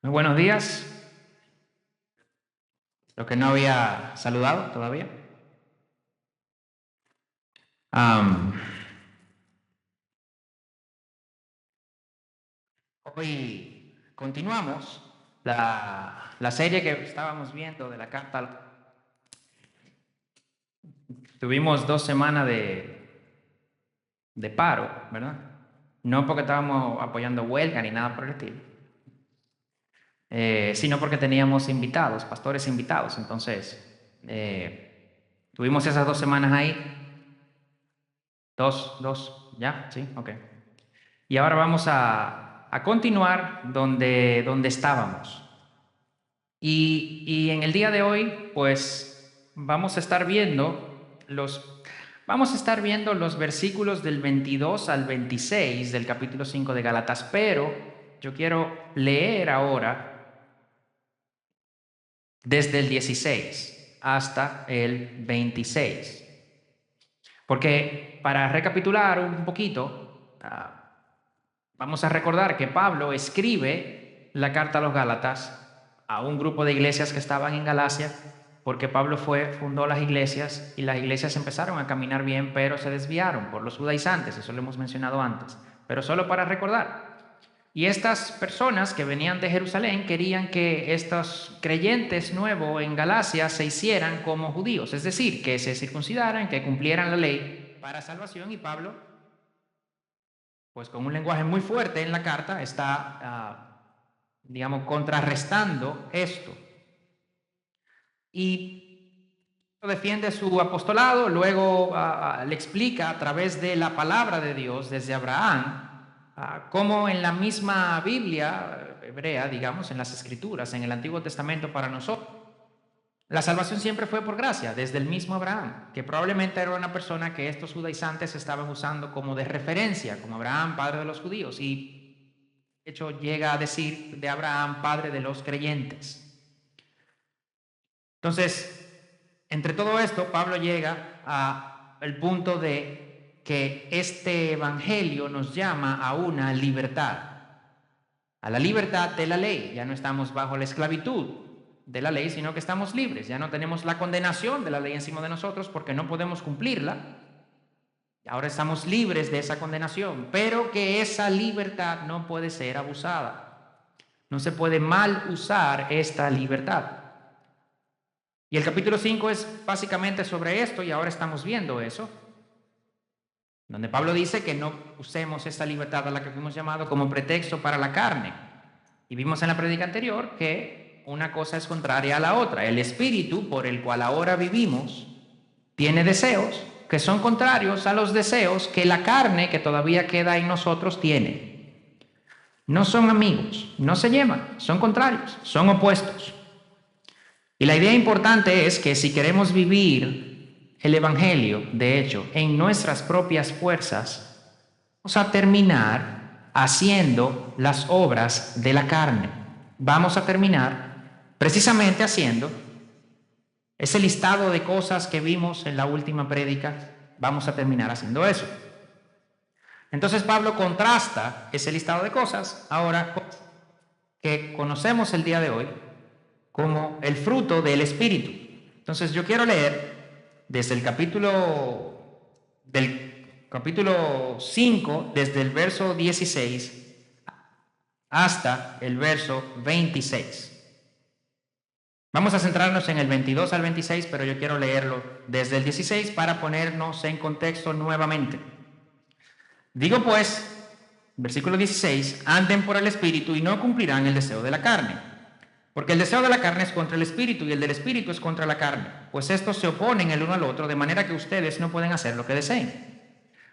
Muy buenos días. Lo que no había saludado todavía. Am, Hoy continuamos la serie que estábamos viendo de la carta. Tuvimos 2 semanas de paro, ¿verdad? No porque estábamos apoyando huelga ni nada por el estilo, sino porque teníamos invitados, pastores invitados. Entonces, tuvimos esas 2 semanas ahí. Dos, ¿ya? Sí, ok. Y ahora vamos a continuar donde estábamos. Y en el día de hoy, pues vamos a estar viendo los versículos del 22 al 26 del capítulo 5 de Gálatas, pero yo quiero leer ahora desde el 16 hasta el 26. Porque para recapitular un poquito, vamos a recordar que Pablo escribe la carta a los Gálatas a un grupo de iglesias que estaban en Galacia, porque Pablo fundó las iglesias y las iglesias empezaron a caminar bien, pero se desviaron por los judaizantes, eso lo hemos mencionado antes, pero solo para recordar. Y estas personas que venían de Jerusalén querían que estos creyentes nuevos en Galacia se hicieran como judíos, es decir, que se circuncidaran, que cumplieran la ley para salvación, y Pablo, pues con un lenguaje muy fuerte en la carta, está, digamos, contrarrestando esto. Y defiende su apostolado, luego le explica a través de la palabra de Dios desde Abraham, cómo en la misma Biblia hebrea, digamos, en las Escrituras, en el Antiguo Testamento para nosotros, la salvación siempre fue por gracia, desde el mismo Abraham, que probablemente era una persona que estos judaizantes estaban usando como de referencia, como Abraham, padre de los judíos, y de hecho llega a decir de Abraham, padre de los creyentes. Entonces, entre todo esto, Pablo llega al punto de que este evangelio nos llama a una libertad, a la libertad de la ley. Ya no estamos bajo la esclavitud de la ley, sino que estamos libres. Ya no tenemos la condenación de la ley encima de nosotros porque no podemos cumplirla. Ahora estamos libres de esa condenación, pero que esa libertad no puede ser abusada. No se puede mal usar esta libertad. Y el capítulo 5 es básicamente sobre esto, y ahora estamos viendo eso, donde Pablo dice que no usemos esta libertad a la que fuimos llamados como pretexto para la carne. Y vimos en la prédica anterior que una cosa es contraria a la otra. El espíritu por el cual ahora vivimos tiene deseos que son contrarios a los deseos que la carne que todavía queda en nosotros tiene. No son amigos, no se llevan, son contrarios, son opuestos. Y la idea importante es que si queremos vivir el evangelio, de hecho, en nuestras propias fuerzas, vamos a terminar haciendo las obras de la carne. Vamos a terminar precisamente haciendo ese listado de cosas que vimos en la última prédica. Vamos a terminar haciendo eso. Entonces Pablo contrasta ese listado de cosas ahora que conocemos el día de hoy como el fruto del Espíritu. Entonces yo quiero leer desde el capítulo 5, desde el verso 16 hasta el verso 26. Vamos a centrarnos en el 22 al 26, pero yo quiero leerlo desde el 16 para ponernos en contexto nuevamente. Digo pues, versículo 16, anden por el Espíritu y no cumplirán el deseo de la carne. Porque el deseo de la carne es contra el Espíritu y el del Espíritu es contra la carne, pues estos se oponen el uno al otro, de manera que ustedes no pueden hacer lo que deseen.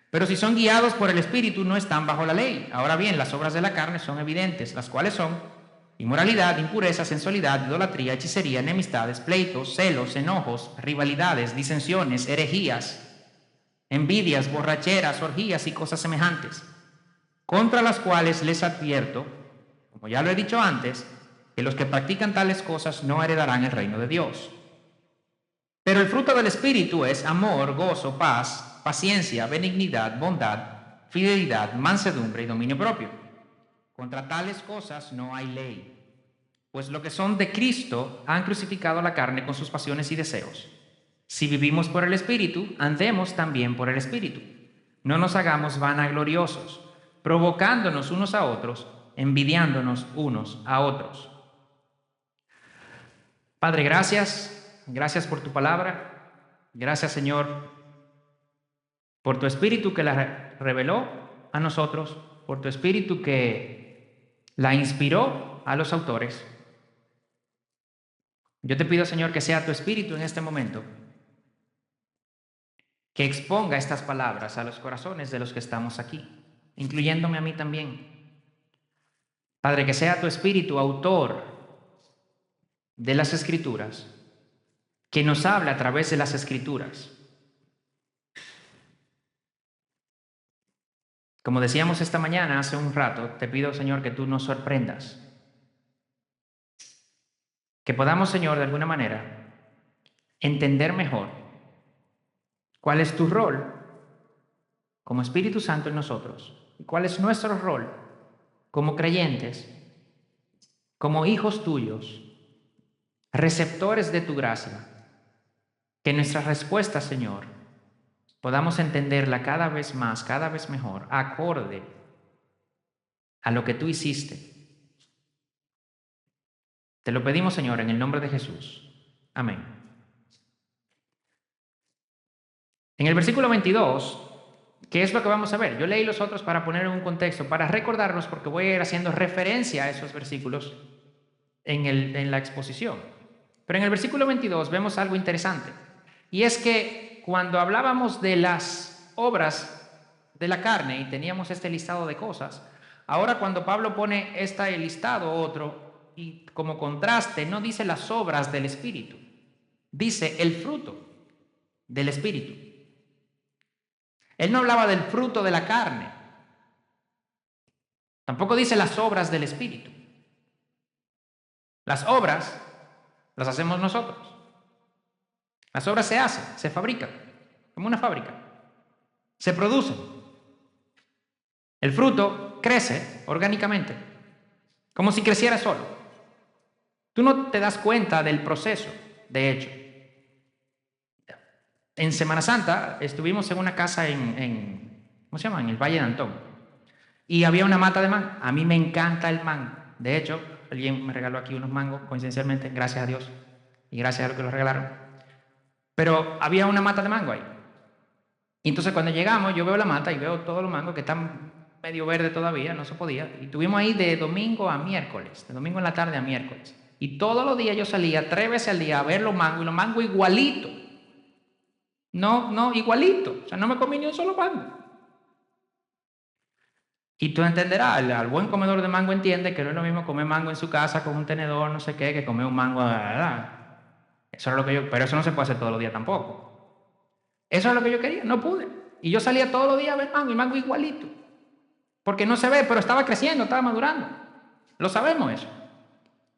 Pero si son guiados por el Espíritu, no están bajo la ley. Ahora bien, las obras de la carne son evidentes, las cuales son inmoralidad, impureza, sensualidad, idolatría, hechicería, enemistades, pleitos, celos, enojos, rivalidades, disensiones, herejías, envidias, borracheras, orgías y cosas semejantes, contra las cuales les advierto, como ya lo he dicho antes, que los que practican tales cosas no heredarán el reino de Dios. Pero el fruto del Espíritu es amor, gozo, paz, paciencia, benignidad, bondad, fidelidad, mansedumbre y dominio propio. Contra tales cosas no hay ley. Pues los que son de Cristo han crucificado la carne con sus pasiones y deseos. Si vivimos por el Espíritu, andemos también por el Espíritu. No nos hagamos vanagloriosos, provocándonos unos a otros, envidiándonos unos a otros. Padre, gracias por tu palabra. Gracias, Señor, por tu Espíritu que la reveló a nosotros, por tu Espíritu que la inspiró a los autores. Yo te pido, Señor, que sea tu Espíritu en este momento, que exponga estas palabras a los corazones de los que estamos aquí, incluyéndome a mí también. Padre, que sea tu Espíritu autor de las Escrituras, que nos habla a través de las Escrituras. Como decíamos esta mañana, hace un rato, te pido, Señor, que tú nos sorprendas. Que podamos, Señor, de alguna manera, entender mejor cuál es tu rol como Espíritu Santo en nosotros y cuál es nuestro rol como creyentes, como hijos tuyos, receptores de tu gracia. Que nuestra respuesta, Señor, podamos entenderla cada vez más, cada vez mejor, acorde a lo que tú hiciste. Te lo pedimos, Señor, en el nombre de Jesús. Amén. En el versículo 22, ¿qué es lo que vamos a ver? Yo leí los otros para poner en un contexto, para recordarlos, porque voy a ir haciendo referencia a esos versículos en la exposición. Pero en el versículo 22 vemos algo interesante, y es que cuando hablábamos de las obras de la carne y teníamos este listado de cosas, ahora cuando Pablo pone este listado otro, y como contraste, no dice las obras del Espíritu, dice el fruto del Espíritu. Él no hablaba del fruto de la carne, tampoco dice las obras del Espíritu. Las obras las hacemos nosotros. Las obras se hacen, se fabrican, como una fábrica. Se producen. El fruto crece orgánicamente, como si creciera solo. Tú no te das cuenta del proceso, de hecho. En Semana Santa estuvimos en una casa ¿cómo se llama? En el Valle de Antón. Y había una mata de mango. A mí me encanta el mango. De hecho, alguien me regaló aquí unos mangos, coincidencialmente, gracias a Dios. Y gracias a los que los regalaron. Pero había una mata de mango ahí. Y entonces cuando llegamos, yo veo la mata y veo todos los mangos que están medio verdes todavía, no se podía. Y estuvimos ahí de domingo a miércoles, de domingo en la tarde a miércoles. Y todos los días yo salía 3 veces al día a ver los mangos, y los mangos igualitos. No, igualito. O sea, no me comí ni un solo mango. Y tú entenderás, al buen comedor de mango entiende que no es lo mismo comer mango en su casa con un tenedor, no sé qué, que comer un mango. Eso era lo que yo, pero eso no se puede hacer todos los días tampoco. Eso es lo que yo quería, no pude. Y yo salía todos los días a ver mango, y mango igualito. Porque no se ve, pero estaba creciendo, estaba madurando. Lo sabemos eso.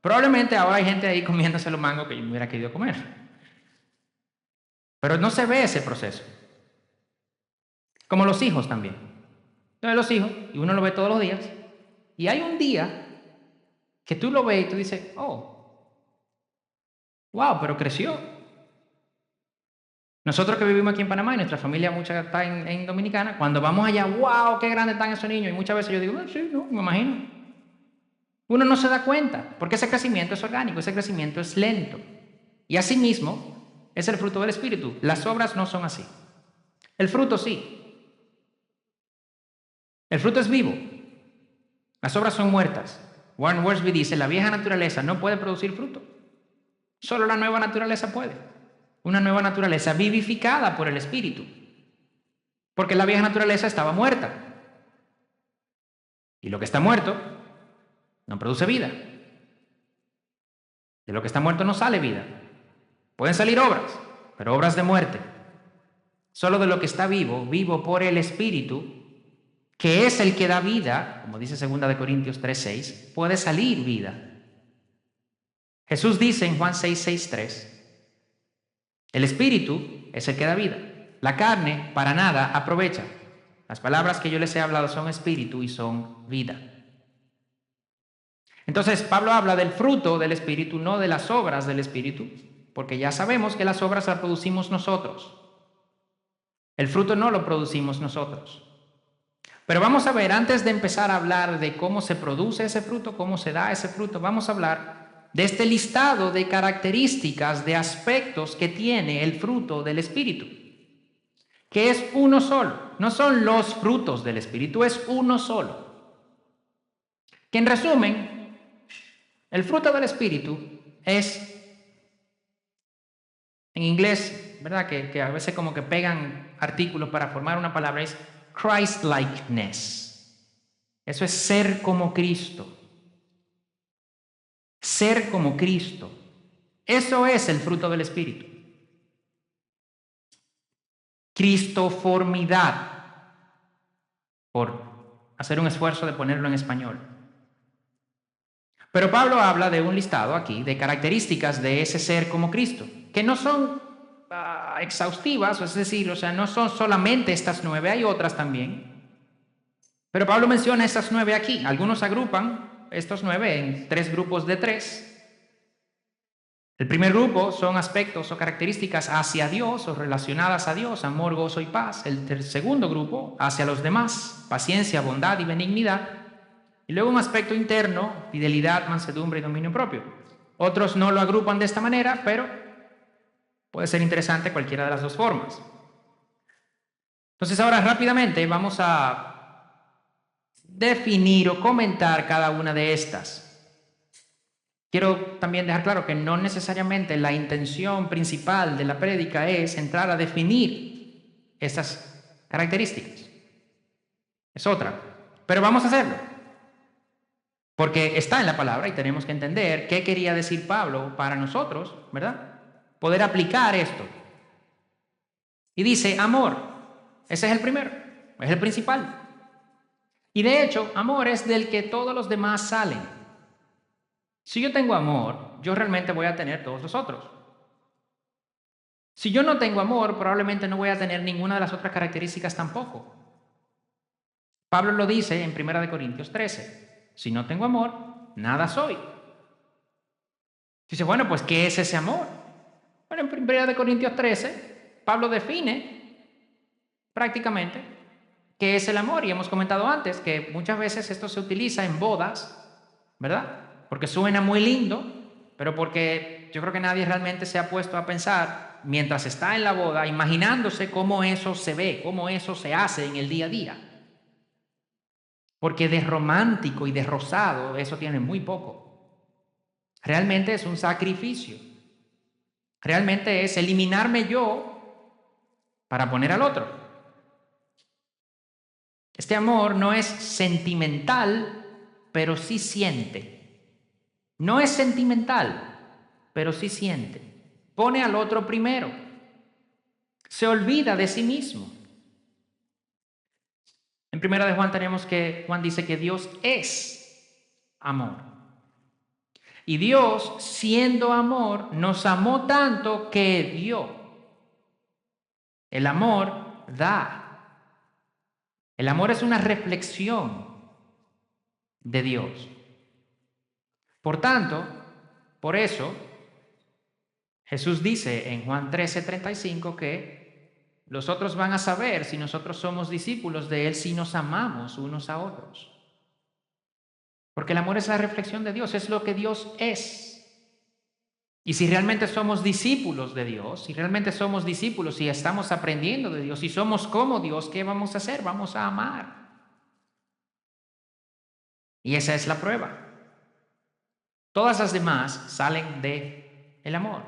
Probablemente ahora hay gente ahí comiéndose los mangos que yo me hubiera querido comer. Pero no se ve ese proceso. Como los hijos también. Entonces los hijos, y uno lo ve todos los días, y hay un día que tú lo ves y tú dices, oh, wow, pero creció. Nosotros que vivimos aquí en Panamá y nuestra familia mucha está en Dominicana, cuando vamos allá, wow, qué grandes están esos niños, y muchas veces yo digo, sí, no, me imagino. Uno no se da cuenta, porque ese crecimiento es orgánico, ese crecimiento es lento. Y asimismo, es el fruto del Espíritu. Las obras no son así. El fruto sí. El fruto es vivo. Las obras son muertas. Warren Wiersbe dice, la vieja naturaleza no puede producir fruto. Solo la nueva naturaleza puede. Una nueva naturaleza vivificada por el Espíritu. Porque la vieja naturaleza estaba muerta. Y lo que está muerto no produce vida. De lo que está muerto no sale vida. Pueden salir obras, pero obras de muerte. Solo de lo que está vivo, vivo por el Espíritu, que es el que da vida, como dice 2 Corintios 3:6, puede salir vida. Jesús dice en Juan 6:3, el Espíritu es el que da vida. La carne para nada aprovecha. Las palabras que yo les he hablado son espíritu y son vida. Entonces, Pablo habla del fruto del Espíritu, no de las obras del Espíritu, porque ya sabemos que las obras las producimos nosotros. El fruto no lo producimos nosotros. Pero vamos a ver, antes de empezar a hablar de cómo se produce ese fruto, cómo se da ese fruto, vamos a hablar de este listado de características, de aspectos que tiene el fruto del Espíritu, que es uno solo. No son los frutos del Espíritu, es uno solo. Que en resumen, el fruto del Espíritu es, en inglés, ¿verdad? Que a veces como que pegan artículos para formar una palabra, es Christ-likeness. Eso es ser como Cristo. Ser como Cristo. Eso es el fruto del Espíritu. Cristoformidad, por hacer un esfuerzo de ponerlo en español. Pero Pablo habla de un listado aquí de características de ese ser como Cristo, que no son exhaustivas, es decir, o sea, no son solamente estas 9, hay otras también. Pero Pablo menciona estas 9 aquí. Algunos agrupan estos 9 en 3 grupos de 3. El primer grupo son aspectos o características hacia Dios o relacionadas a Dios, amor, gozo y paz. El segundo grupo, hacia los demás, paciencia, bondad y benignidad. Y luego un aspecto interno, fidelidad, mansedumbre y dominio propio. Otros no lo agrupan de esta manera, pero puede ser interesante cualquiera de las dos formas. Entonces ahora rápidamente vamos a definir o comentar cada una de estas. Quiero también dejar claro que no necesariamente la intención principal de la prédica es entrar a definir estas características. Es otra. Pero vamos a hacerlo. Porque está en la palabra y tenemos que entender qué quería decir Pablo para nosotros, ¿verdad? Poder aplicar esto. Y dice, amor. Ese es el primero. Es el principal. Y de hecho, amor es del que todos los demás salen. Si yo tengo amor, yo realmente voy a tener todos los otros. Si yo no tengo amor, probablemente no voy a tener ninguna de las otras características tampoco. Pablo lo dice en 1 Corintios 13. Si no tengo amor, nada soy. Dice, bueno, pues ¿qué es ese amor? Bueno, en 1 Corintios 13, Pablo define prácticamente qué es el amor. Y hemos comentado antes que muchas veces esto se utiliza en bodas, ¿verdad? Porque suena muy lindo, pero porque yo creo que nadie realmente se ha puesto a pensar mientras está en la boda, imaginándose cómo eso se ve, cómo eso se hace en el día a día. Porque de romántico y de rosado eso tiene muy poco. Realmente es un sacrificio. Realmente es eliminarme yo para poner al otro. Este amor no es sentimental, pero sí siente. No es sentimental, pero sí siente. Pone al otro primero. Se olvida de sí mismo. En 1 de Juan tenemos que Juan dice que Dios es amor. Y Dios, siendo amor, nos amó tanto que dio. El amor da. El amor es una reflexión de Dios. Por tanto, por eso, Jesús dice en Juan 13:35 que los otros van a saber si nosotros somos discípulos de Él, si nos amamos unos a otros. Porque el amor es la reflexión de Dios, es lo que Dios es. Y si realmente somos discípulos de Dios, si realmente somos discípulos y estamos aprendiendo de Dios y somos como Dios, ¿qué vamos a hacer? Vamos a amar. Y esa es la prueba. Todas las demás salen del amor.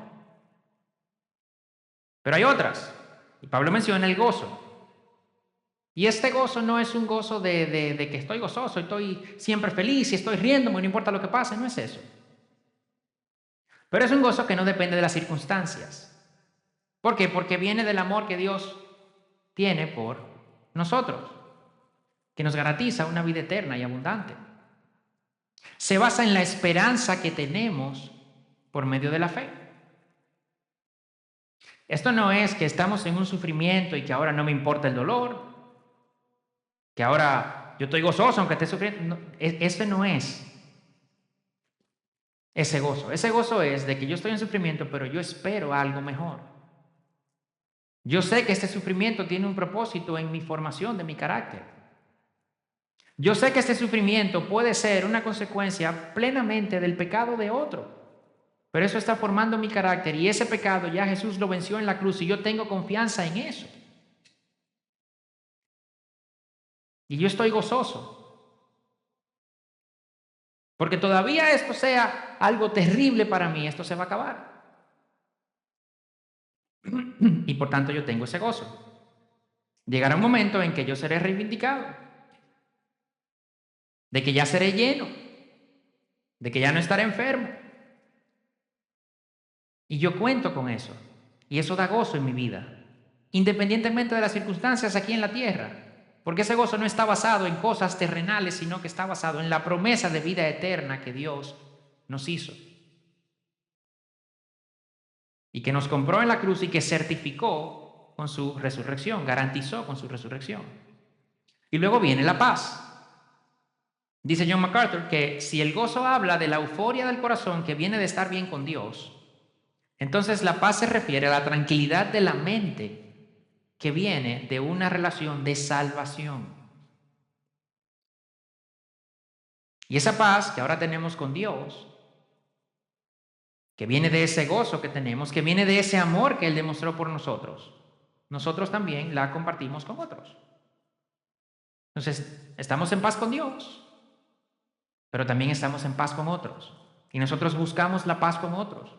Pero hay otras. Y Pablo menciona el gozo. Y este gozo no es un gozo de que estoy gozoso, estoy siempre feliz y estoy riéndome, no importa lo que pase, no es eso. Pero es un gozo que no depende de las circunstancias. ¿Por qué? Porque viene del amor que Dios tiene por nosotros, que nos garantiza una vida eterna y abundante. Se basa en la esperanza que tenemos por medio de la fe. Esto no es que estamos en un sufrimiento y que ahora no me importa el dolor, que ahora yo estoy gozoso aunque esté sufriendo. No, ese no es. Ese gozo. Ese gozo es de que yo estoy en sufrimiento, pero yo espero algo mejor. Yo sé que este sufrimiento tiene un propósito en mi formación de mi carácter. Yo sé que este sufrimiento puede ser una consecuencia plenamente del pecado de otro, pero eso está formando mi carácter y ese pecado ya Jesús lo venció en la cruz y yo tengo confianza en eso. Y yo estoy gozoso. Porque todavía esto sea algo terrible para mí, esto se va a acabar. Y por tanto yo tengo ese gozo. Llegará un momento en que yo seré reivindicado, de que ya seré lleno, de que ya no estaré enfermo. Y yo cuento con eso. Y eso da gozo en mi vida, independientemente de las circunstancias aquí en la tierra. Porque ese gozo no está basado en cosas terrenales, sino que está basado en la promesa de vida eterna que Dios nos hizo. Y que nos compró en la cruz y que certificó con su resurrección, garantizó con su resurrección. Y luego viene la paz. Dice John MacArthur que si el gozo habla de la euforia del corazón que viene de estar bien con Dios, entonces la paz se refiere a la tranquilidad de la mente que viene de una relación de salvación. Y esa paz que ahora tenemos con Dios, que viene de ese gozo que tenemos, que viene de ese amor que Él demostró por nosotros también la compartimos con otros. Entonces, estamos en paz con Dios, pero también estamos en paz con otros. Y nosotros buscamos la paz con otros.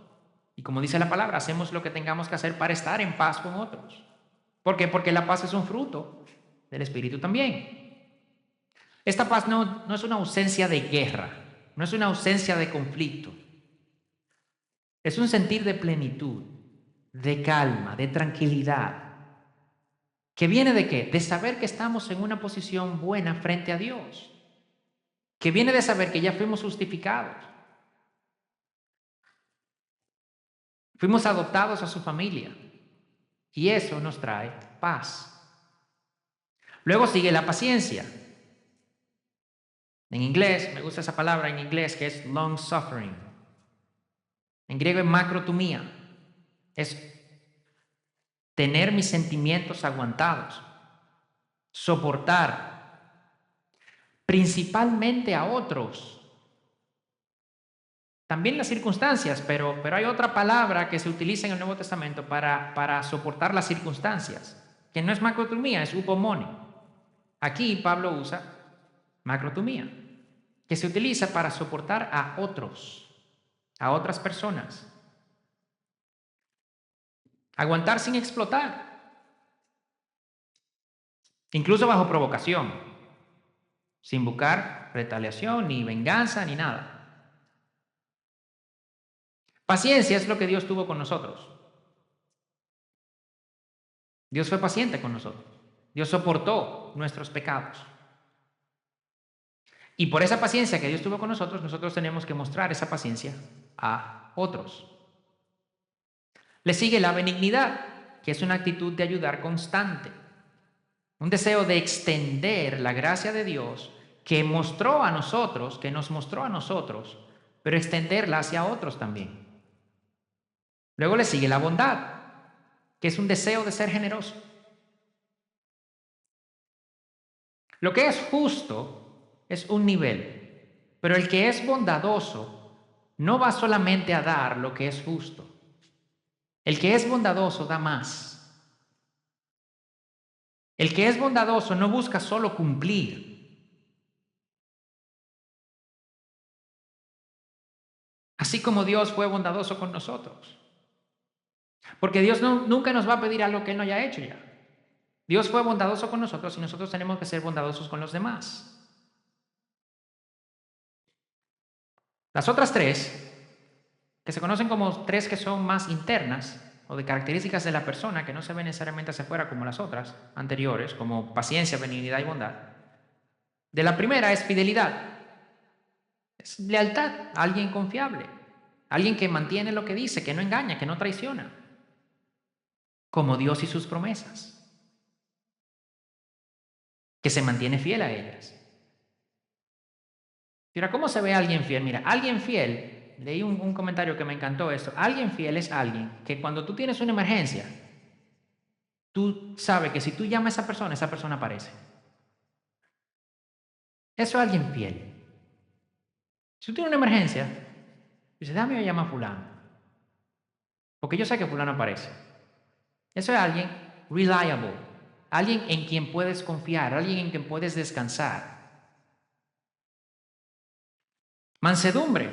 Y como dice la palabra, hacemos lo que tengamos que hacer para estar en paz con otros. ¿Por qué? Porque la paz es un fruto del Espíritu también. Esta paz no es una ausencia de guerra, no es una ausencia de conflicto. Es un sentir de plenitud, de calma, de tranquilidad. ¿Que viene de qué? De saber que estamos en una posición buena frente a Dios. Que viene de saber que ya fuimos justificados. Fuimos adoptados a su familia. Y eso nos trae paz. Luego sigue la paciencia. En inglés, me gusta esa palabra en inglés que es long suffering. En griego es macrotumía. Es tener mis sentimientos aguantados. Soportar. Principalmente a otros. También las circunstancias, pero hay otra palabra que se utiliza en el Nuevo Testamento para soportar las circunstancias, que no es macrotumía, es upomone. Aquí Pablo usa macrotumía, que se utiliza para soportar a otros, a otras personas. Aguantar sin explotar, incluso bajo provocación, sin buscar retaliación, ni venganza, ni nada. Paciencia es lo que Dios tuvo con nosotros. Dios fue paciente con nosotros. Dios soportó nuestros pecados. Y por esa paciencia que Dios tuvo con nosotros tenemos que mostrar esa paciencia a otros. Le sigue la benignidad, que es una actitud de ayudar constante. Un deseo de extender la gracia de Dios que mostró a nosotros, que nos mostró a nosotros, pero extenderla hacia otros también. Luego le sigue la bondad, que es un deseo de ser generoso. Lo que es justo es un nivel, pero el que es bondadoso no va solamente a dar lo que es justo. El que es bondadoso da más. El que es bondadoso no busca solo cumplir. Así como Dios fue bondadoso con nosotros. Porque Dios nunca nos va a pedir algo que Él no haya hecho ya. Dios fue bondadoso con nosotros y nosotros tenemos que ser bondadosos con los demás. Las otras tres, que se conocen como tres que son más internas o de características de la persona que no se ven necesariamente hacia afuera como las otras anteriores, como paciencia, benignidad y bondad. De la primera es fidelidad. Es lealtad a alguien confiable, alguien que mantiene lo que dice, que no engaña, que no traiciona, como Dios y sus promesas, que se mantiene fiel a ellas. Mira, ¿cómo se ve a alguien fiel? Mira, alguien fiel leí un comentario que me encantó esto. Alguien fiel es alguien que cuando tú tienes una emergencia, tú sabes que si tú llamas a esa persona aparece. Eso es alguien fiel. Si tú tienes una emergencia, dices, dame a llamar a fulano, porque yo sé que fulano aparece. Eso es alguien reliable, alguien en quien puedes confiar, alguien en quien puedes descansar. Mansedumbre,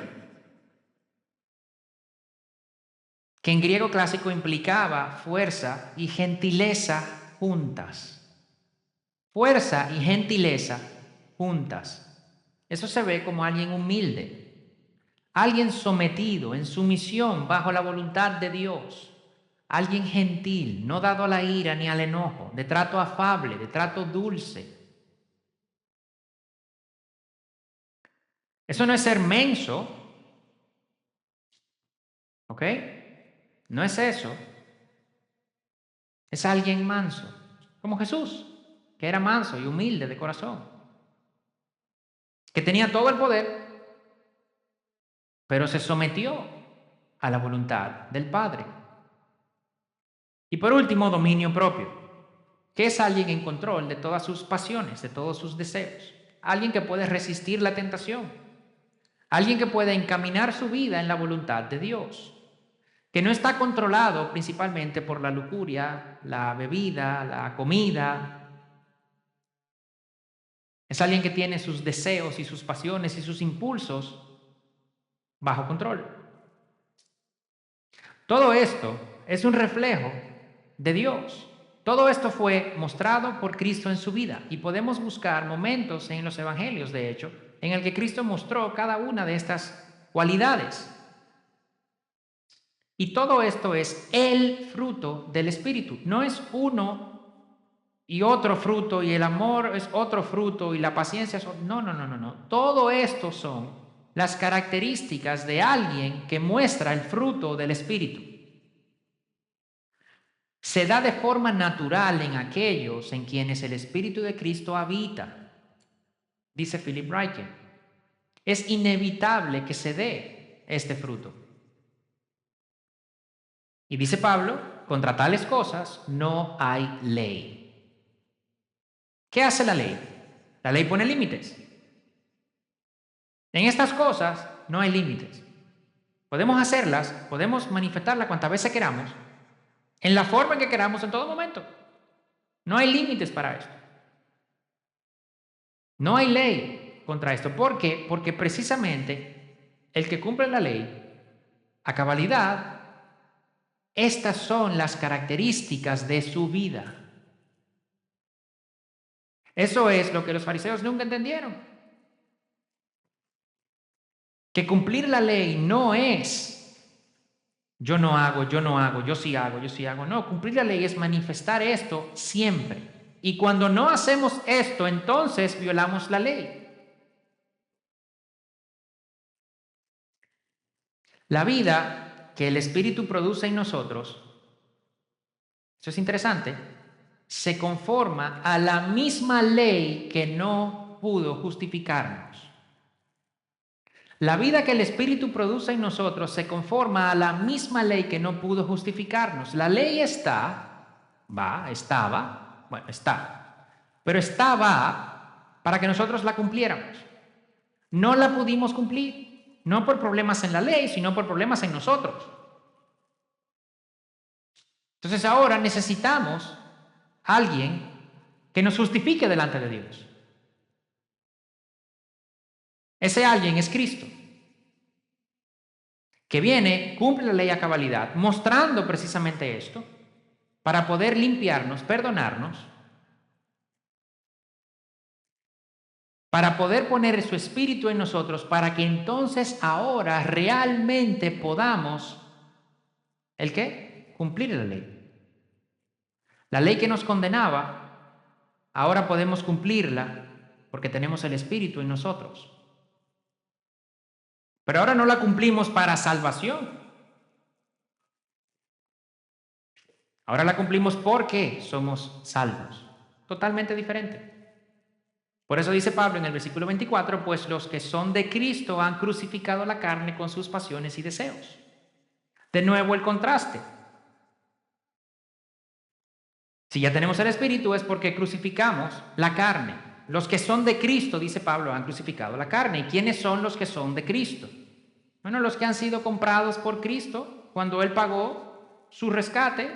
que en griego clásico implicaba fuerza y gentileza juntas. Fuerza y gentileza juntas. Eso se ve como alguien humilde, alguien sometido en sumisión bajo la voluntad de Dios, alguien gentil, no dado a la ira ni al enojo, de trato afable, de trato dulce. Eso no es ser menso, ¿ok? No es eso. Es alguien manso, como Jesús, que era manso y humilde de corazón, que tenía todo el poder, pero se sometió a la voluntad del Padre. Y por último, dominio propio, que es alguien en control de todas sus pasiones, de todos sus deseos, alguien que puede resistir la tentación, alguien que puede encaminar su vida en la voluntad de Dios, que no está controlado principalmente por la lujuria, la bebida, la comida. Es alguien que tiene sus deseos y sus pasiones y sus impulsos bajo control. Todo esto es un reflejo de Dios. Todo esto fue mostrado por Cristo en su vida y podemos buscar momentos en los evangelios, de hecho, en el que Cristo mostró cada una de estas cualidades. Y todo esto es el fruto del Espíritu. No es uno y otro fruto y el amor es otro fruto y la paciencia es otro. No, no, no, no, no. Todo esto son las características de alguien que muestra el fruto del Espíritu. Se da de forma natural en aquellos en quienes el Espíritu de Cristo habita, dice Philip Ryken. Es inevitable que se dé este fruto. Y dice Pablo, contra tales cosas no hay ley. ¿Qué hace la ley? La ley pone límites. En estas cosas no hay límites. Podemos hacerlas, podemos manifestarlas cuantas veces queramos, en la forma en que queramos en todo momento. No hay límites para esto. No hay ley contra esto. ¿Por qué? Porque precisamente el que cumple la ley a cabalidad, estas son las características de su vida. Eso es lo que los fariseos nunca entendieron. Que cumplir la ley no es yo no hago, yo sí hago, yo sí hago. No, cumplir la ley es manifestar esto siempre. Y cuando no hacemos esto, entonces violamos la ley. La vida que el Espíritu produce en nosotros, eso es interesante, se conforma a la misma ley que no pudo justificarnos. La vida que el Espíritu produce en nosotros se conforma a la misma ley que no pudo justificarnos. La ley está, pero estaba para que nosotros la cumpliéramos. No la pudimos cumplir, no por problemas en la ley, sino por problemas en nosotros. Entonces ahora necesitamos a alguien que nos justifique delante de Dios. Ese alguien es Cristo, que viene, cumple la ley a cabalidad, mostrando precisamente esto, para poder limpiarnos, perdonarnos, para poder poner su espíritu en nosotros, para que entonces ahora realmente podamos, ¿el qué? Cumplir la ley. La ley que nos condenaba, ahora podemos cumplirla porque tenemos el espíritu en nosotros. Pero ahora no la cumplimos para salvación. Ahora la cumplimos porque somos salvos. Totalmente diferente. Por eso dice Pablo en el versículo 24, pues los que son de Cristo han crucificado la carne con sus pasiones y deseos. De nuevo el contraste. Si ya tenemos el Espíritu es porque crucificamos la carne. Los que son de Cristo, dice Pablo, han crucificado la carne. ¿Y quiénes son los que son de Cristo? Bueno, los que han sido comprados por Cristo cuando Él pagó su rescate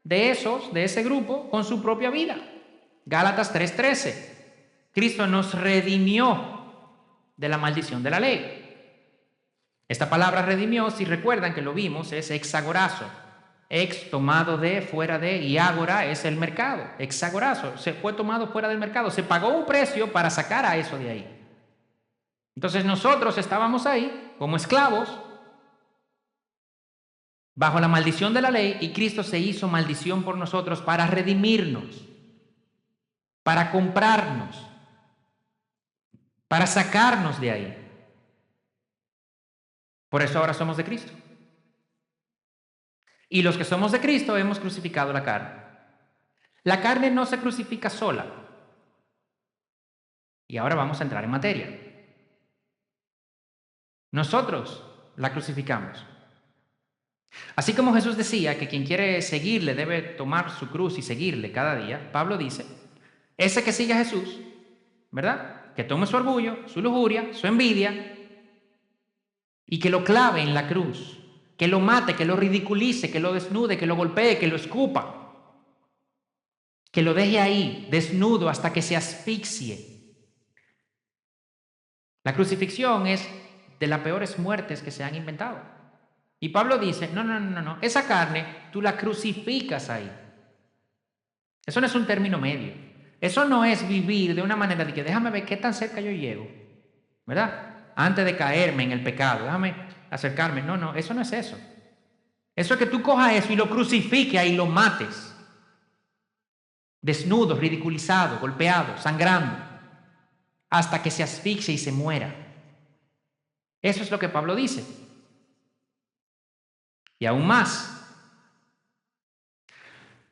de ese grupo, con su propia vida. Gálatas 3:13. Cristo nos redimió de la maldición de la ley. Esta palabra redimió, si recuerdan que lo vimos, es exagorazo. Ex tomado de, fuera de, y ágora es el mercado. Exagorazo, se fue tomado fuera del mercado. Se pagó un precio para sacar a eso de ahí. Entonces nosotros estábamos ahí como esclavos bajo la maldición de la ley, y Cristo se hizo maldición por nosotros para redimirnos, para comprarnos, para sacarnos de ahí. Por eso ahora somos de Cristo. Y los que somos de Cristo hemos crucificado la carne. La carne no se crucifica sola. Y ahora vamos a entrar en materia. Nosotros la crucificamos. Así como Jesús decía que quien quiere seguirle debe tomar su cruz y seguirle cada día, Pablo dice, ese que sigue a Jesús, ¿verdad? Que tome su orgullo, su lujuria, su envidia y que lo clave en la cruz. Que lo mate, que lo ridiculice, que lo desnude, que lo golpee, que lo escupa. Que lo deje ahí, desnudo, hasta que se asfixie. La crucifixión es de las peores muertes que se han inventado. Y Pablo dice, no, esa carne tú la crucificas ahí. Eso no es un término medio. Eso no es vivir de una manera de que déjame ver qué tan cerca yo llego, ¿verdad? Antes de caerme en el pecado, déjame acercarme. No, eso no es eso. Eso es que tú cojas eso y lo crucifiques y lo mates. Desnudo, ridiculizado, golpeado, sangrando, hasta que se asfixie y se muera. Eso es lo que Pablo dice. Y aún más,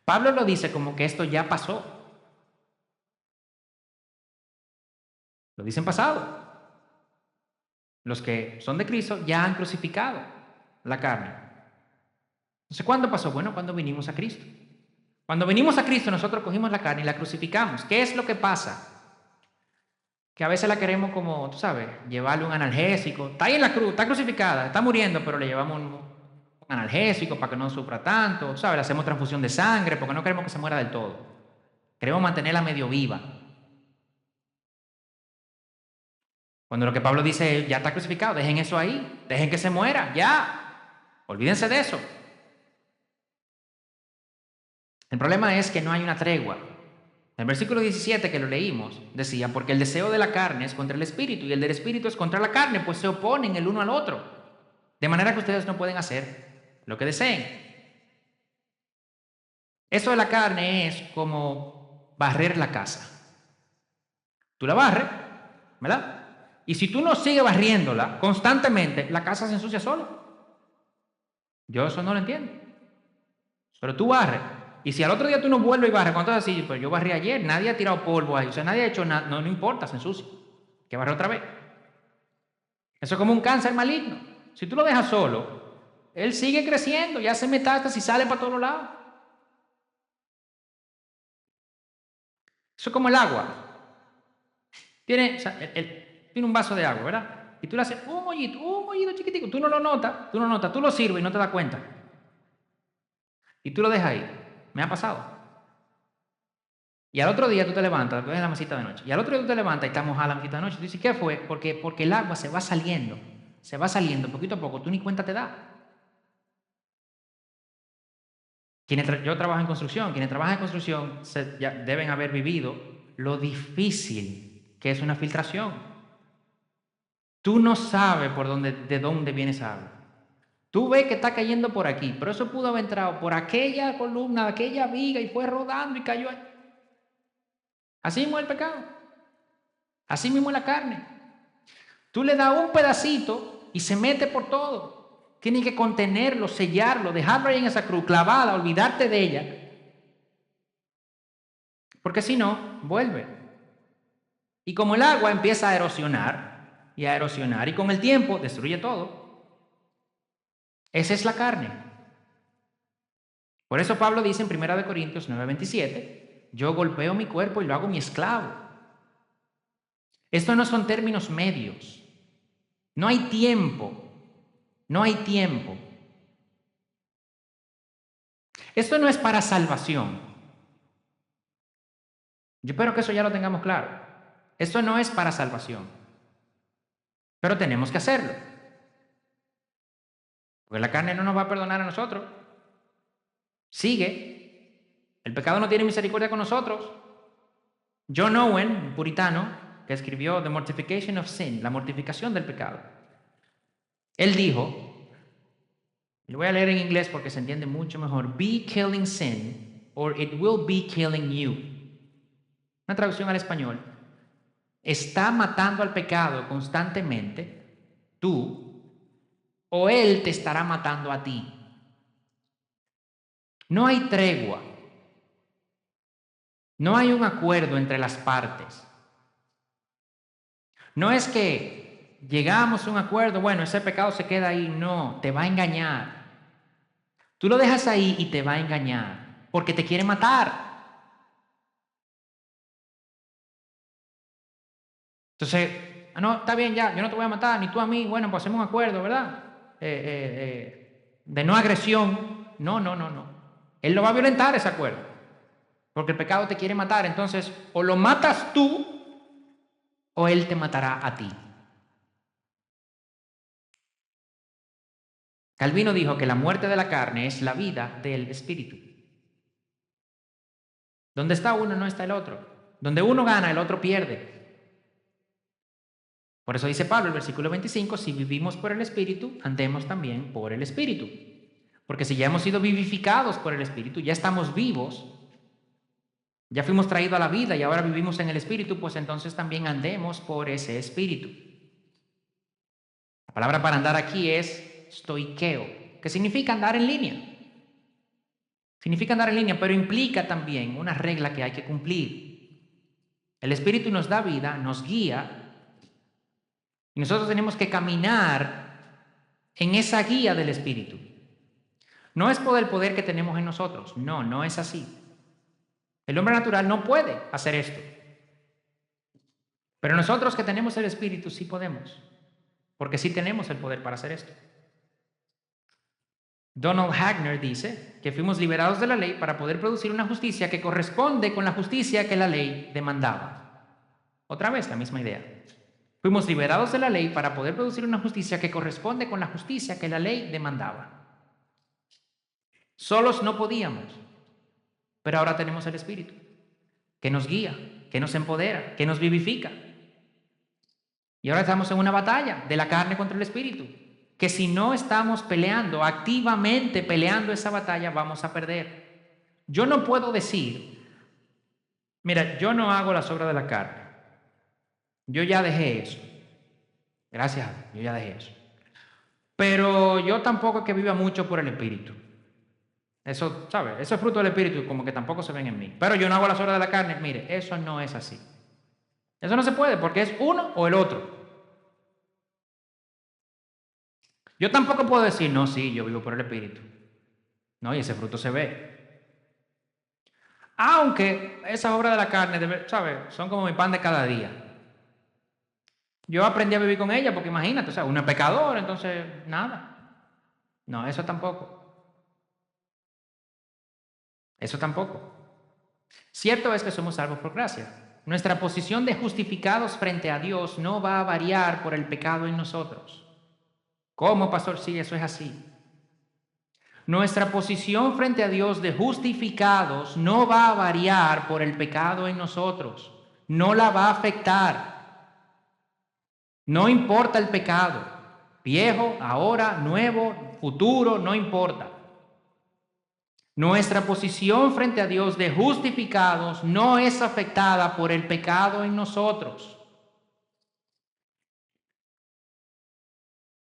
Pablo lo dice como que esto ya pasó. Lo dice en pasado. Los que son de Cristo ya han crucificado la carne. Entonces, ¿cuándo pasó? Bueno, cuando vinimos a Cristo. Cuando venimos a Cristo, nosotros cogimos la carne y la crucificamos. ¿Qué es lo que pasa? Que a veces la queremos como, tú sabes, llevarle un analgésico. Está ahí en la cruz, está crucificada, está muriendo, pero le llevamos un analgésico para que no sufra tanto. Tú sabes, le hacemos transfusión de sangre porque no queremos que se muera del todo. Queremos mantenerla medio viva. Cuando lo que Pablo dice es, ya está crucificado, dejen eso ahí, dejen que se muera, ya. Olvídense de eso. El problema es que no hay una tregua. El versículo 17 que lo leímos decía, porque el deseo de la carne es contra el espíritu y el del espíritu es contra la carne, pues se oponen el uno al otro. De manera que ustedes no pueden hacer lo que deseen. Eso de la carne es como barrer la casa. Tú la barres, ¿verdad? Y si tú no sigues barriéndola constantemente, la casa se ensucia sola. Yo eso no lo entiendo. Pero tú barres. Y si al otro día tú no vuelves y barres, cuando estás así, pues yo barrí ayer, nadie ha tirado polvo ahí, o sea, nadie ha hecho nada, no importa, se ensucia. Que barre otra vez. Eso es como un cáncer maligno. Si tú lo dejas solo, él sigue creciendo, ya hace metástasis y sale para todos lados. Eso es como el agua. Tiene un vaso de agua, ¿verdad? Y tú le haces un hoyito chiquitico, tú no lo notas, tú lo sirves y no te das cuenta. Y tú lo dejas ahí. Me ha pasado. Y al otro día tú te levantas, tú ves la mesita de noche, y al otro día tú te levantas y está mojada la mesita de noche. Tú dices, ¿qué fue? Porque el agua se va saliendo poquito a poco, tú ni cuenta te das. Yo trabajo en construcción, quienes trabajan en construcción ya deben haber vivido lo difícil que es una filtración. Tú no sabes de dónde viene esa agua. Tú ves que está cayendo por aquí, pero eso pudo haber entrado por aquella columna, aquella viga y fue rodando y cayó ahí. Así mismo es el pecado. Así mismo es la carne. Tú le das un pedacito y se mete por todo. Tienes que contenerlo, sellarlo, dejarlo ahí en esa cruz, clavada, olvidarte de ella. Porque si no, vuelve. Y como el agua empieza a erosionar y a erosionar y con el tiempo destruye todo, esa es la carne. Por eso Pablo dice en 1 Corintios 9:27, yo golpeo mi cuerpo y lo hago mi esclavo. Esto no son términos medios. No hay tiempo. No hay tiempo. Esto no es para salvación. Yo espero que eso ya lo tengamos claro. Esto no es para salvación. Pero tenemos que hacerlo. Porque la carne no nos va a perdonar a nosotros. Sigue. El pecado no tiene misericordia con nosotros. John Owen, un puritano, que escribió The Mortification of Sin, la mortificación del pecado. Él dijo, lo voy a leer en inglés porque se entiende mucho mejor, be killing sin or it will be killing you. Una traducción al español. Está matando al pecado constantemente, tú, o él te estará matando a ti. No hay tregua. No hay un acuerdo entre las partes. No es que llegamos a un acuerdo, bueno, ese pecado se queda ahí. No, te va a engañar. Tú lo dejas ahí y te va a engañar, porque te quiere matar. Entonces, no, está bien ya, yo no te voy a matar, ni tú a mí, bueno, pues hacemos un acuerdo, ¿verdad? De no agresión. No, no, no, no. Él lo va a violentar ese acuerdo, porque el pecado te quiere matar. Entonces, o lo matas tú, o él te matará a ti. Calvino dijo que la muerte de la carne es la vida del espíritu. Donde está uno no está el otro. Donde uno gana, el otro pierde. Por eso dice Pablo, el versículo 25, si vivimos por el Espíritu, andemos también por el Espíritu. Porque si ya hemos sido vivificados por el Espíritu, ya estamos vivos, ya fuimos traídos a la vida y ahora vivimos en el Espíritu, pues entonces también andemos por ese Espíritu. La palabra para andar aquí es stoikeo, que significa andar en línea. Significa andar en línea, pero implica también una regla que hay que cumplir. El Espíritu nos da vida, nos guía, y nosotros tenemos que caminar en esa guía del Espíritu. No es por el poder que tenemos en nosotros. No, no es así. El hombre natural no puede hacer esto. Pero nosotros que tenemos el Espíritu sí podemos. Porque sí tenemos el poder para hacer esto. Donald Hagner dice que fuimos liberados de la ley para poder producir una justicia que corresponde con la justicia que la ley demandaba. Otra vez la misma idea. Fuimos liberados de la ley para poder producir una justicia que corresponde con la justicia que la ley demandaba. Solos no podíamos, pero ahora tenemos el Espíritu, que nos guía, que nos empodera, que nos vivifica. Y ahora estamos en una batalla de la carne contra el Espíritu, que si no estamos peleando, activamente peleando esa batalla, vamos a perder. Yo no puedo decir, mira, yo no hago las obras de la carne. Yo ya dejé eso. Gracias a Dios, yo ya dejé eso. Pero yo tampoco es que viva mucho por el Espíritu. Eso, ¿sabes? Eso es fruto del Espíritu, como que tampoco se ven en mí. Pero yo no hago las obras de la carne. Mire, eso no es así. Eso no se puede porque es uno o el otro. Yo tampoco puedo decir, no, sí, yo vivo por el Espíritu. No, y ese fruto se ve. Aunque esas obras de la carne, ¿sabes? Son como mi pan de cada día. Yo aprendí a vivir con ella porque imagínate, o sea, uno es pecador, entonces nada. No, eso tampoco. Eso tampoco. Cierto es que somos salvos por gracia. Nuestra posición de justificados frente a Dios no va a variar por el pecado en nosotros. ¿Cómo, pastor? Sí, eso es así. Nuestra posición frente a Dios de justificados no va a variar por el pecado en nosotros. No la va a afectar. No importa el pecado. Viejo, ahora, nuevo, futuro, no importa. Nuestra posición frente a Dios de justificados no es afectada por el pecado en nosotros.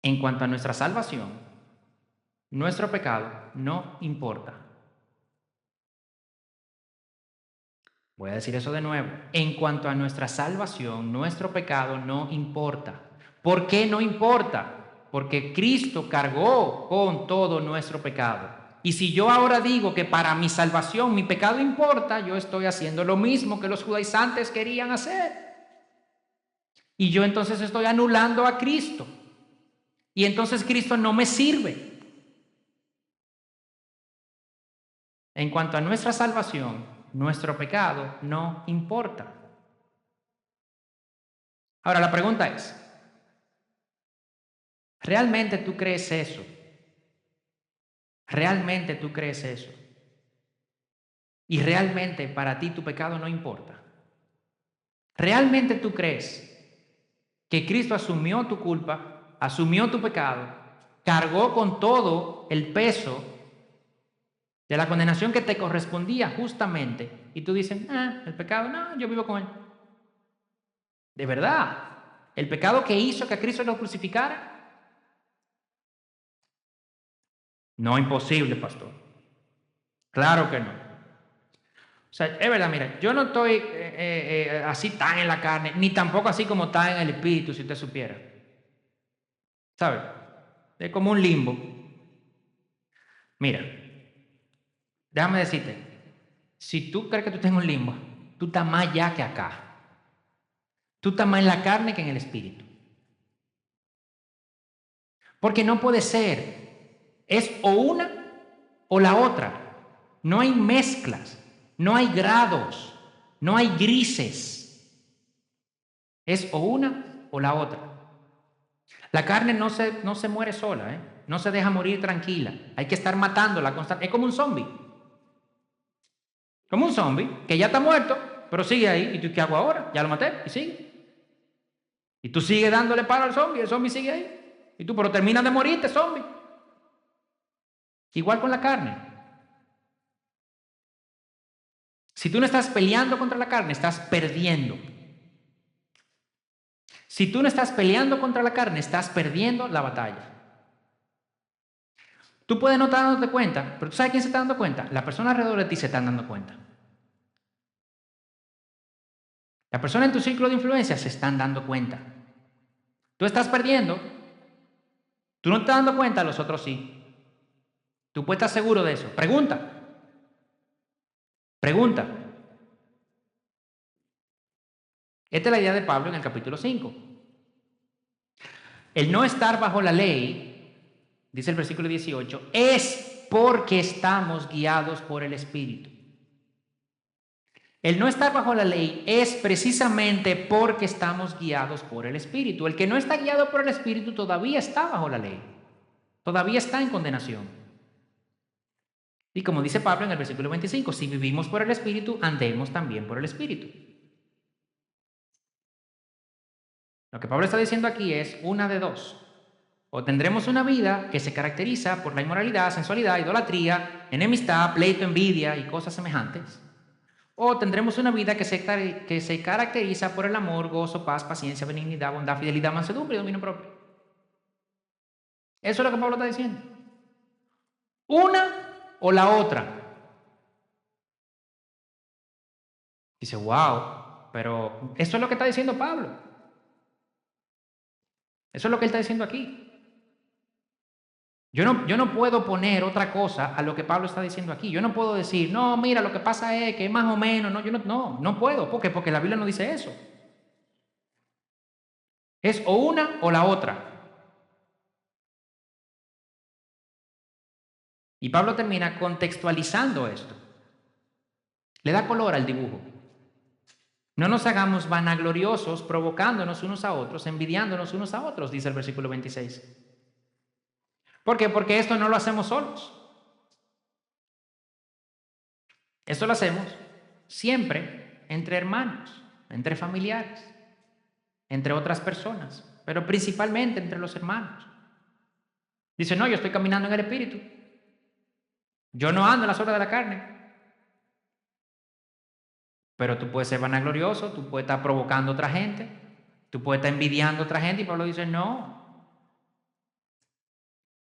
En cuanto a nuestra salvación, nuestro pecado no importa. Voy a decir eso de nuevo. En cuanto a nuestra salvación, nuestro pecado no importa. ¿Por qué no importa? Porque Cristo cargó con todo nuestro pecado. Y si yo ahora digo que para mi salvación mi pecado importa, yo estoy haciendo lo mismo que los judaizantes querían hacer. Y yo entonces estoy anulando a Cristo. Y entonces Cristo no me sirve. En cuanto a nuestra salvación, nuestro pecado no importa. Ahora la pregunta es, ¿realmente tú crees eso? ¿Realmente tú crees eso? ¿Y realmente para ti tu pecado no importa? ¿Realmente tú crees que Cristo asumió tu culpa, asumió tu pecado, cargó con todo el peso de la condenación que te correspondía justamente? Y tú dices, el pecado, no, yo vivo con él. ¿De verdad? ¿El pecado que hizo que a Cristo lo crucificara? No, imposible, pastor. Claro que no. O sea, es verdad, mira, yo no estoy así tan en la carne, ni tampoco así como tan en el espíritu, si usted supiera. ¿Sabe? Es como un limbo. Mira, déjame decirte, si tú crees que tú estás en un limbo, tú estás más allá que acá. Tú estás más en la carne que en el espíritu. Porque no puede ser. Es o una o la otra. No hay mezclas, no hay grados, no hay grises. Es o una o la otra. La carne no se muere sola, ¿eh? No se deja morir tranquila. Hay que estar matándola constantemente. Es como un zombie. Como un zombie que ya está muerto, pero sigue ahí. ¿Y tú qué hago ahora? Ya lo maté y sigue. Y tú sigues dándole palo al zombie, el zombie sigue ahí. Y tú, pero terminas de morirte, zombie. Igual con la carne. Si tú no estás peleando contra la carne, estás perdiendo. Si tú no estás peleando contra la carne, estás perdiendo la batalla. Tú puedes no estar dándote cuenta, pero ¿tú sabes quién se está dando cuenta? La persona alrededor de ti se están dando cuenta. Las personas en tu círculo de influencia se están dando cuenta. Tú estás perdiendo, tú no te estás dando cuenta, los otros sí. Tú puedes estar seguro de eso. Pregunta. Esta es la idea de Pablo en el capítulo 5. El no estar bajo la ley, dice el versículo 18, es porque estamos guiados por el Espíritu. El no estar bajo la ley es precisamente porque estamos guiados por el Espíritu. El que no está guiado por el Espíritu todavía está bajo la ley. Todavía está en condenación. Y como dice Pablo en el versículo 25, si vivimos por el Espíritu, andemos también por el Espíritu. Lo que Pablo está diciendo aquí es una de dos. O tendremos una vida que se caracteriza por la inmoralidad, sensualidad, idolatría, enemistad, pleito, envidia y cosas semejantes. O tendremos una vida que se caracteriza por el amor, gozo, paz, paciencia, benignidad, bondad, fidelidad, mansedumbre y dominio propio. Eso es lo que Pablo está diciendo. Una o la otra. Dice, wow, pero eso es lo que está diciendo Pablo. Eso es lo que él está diciendo aquí. Yo no puedo poner otra cosa a lo que Pablo está diciendo aquí. Yo no puedo decir, no, mira, lo que pasa es que más o menos, no puedo. ¿Por qué? Porque la Biblia no dice eso. Es o una o la otra. Y Pablo termina contextualizando esto. Le da color al dibujo. No nos hagamos vanagloriosos, provocándonos unos a otros, envidiándonos unos a otros, dice el versículo 26. ¿Por qué? Porque esto no lo hacemos solos. Esto lo hacemos siempre entre hermanos, entre familiares, entre otras personas, pero principalmente entre los hermanos. Dice, no, yo estoy caminando en el Espíritu. Yo no ando en las obras de la carne. Pero tú puedes ser vanaglorioso, tú puedes estar provocando a otra gente, tú puedes estar envidiando a otra gente y Pablo dice, no.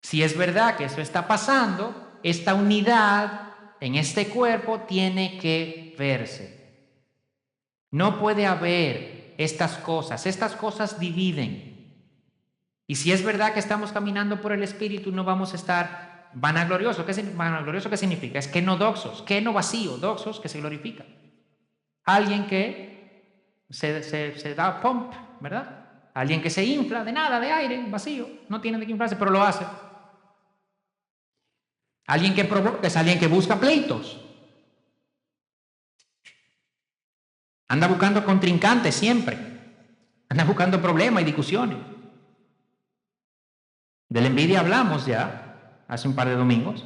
Si es verdad que eso está pasando, esta unidad en este cuerpo tiene que verse. No puede haber estas cosas dividen. Y si es verdad que estamos caminando por el Espíritu, no vamos a estar vanagloriosos. ¿Vanaglorio qué significa? Es que no doxos, que no vacío, doxos que se glorifica. Alguien que se da pump, ¿verdad? Alguien que se infla de nada, de aire, vacío, no tiene de qué inflarse, pero lo hace. Alguien que provoca es alguien que busca pleitos. Anda buscando contrincantes siempre. Anda buscando problemas y discusiones. De la envidia hablamos ya hace un par de domingos.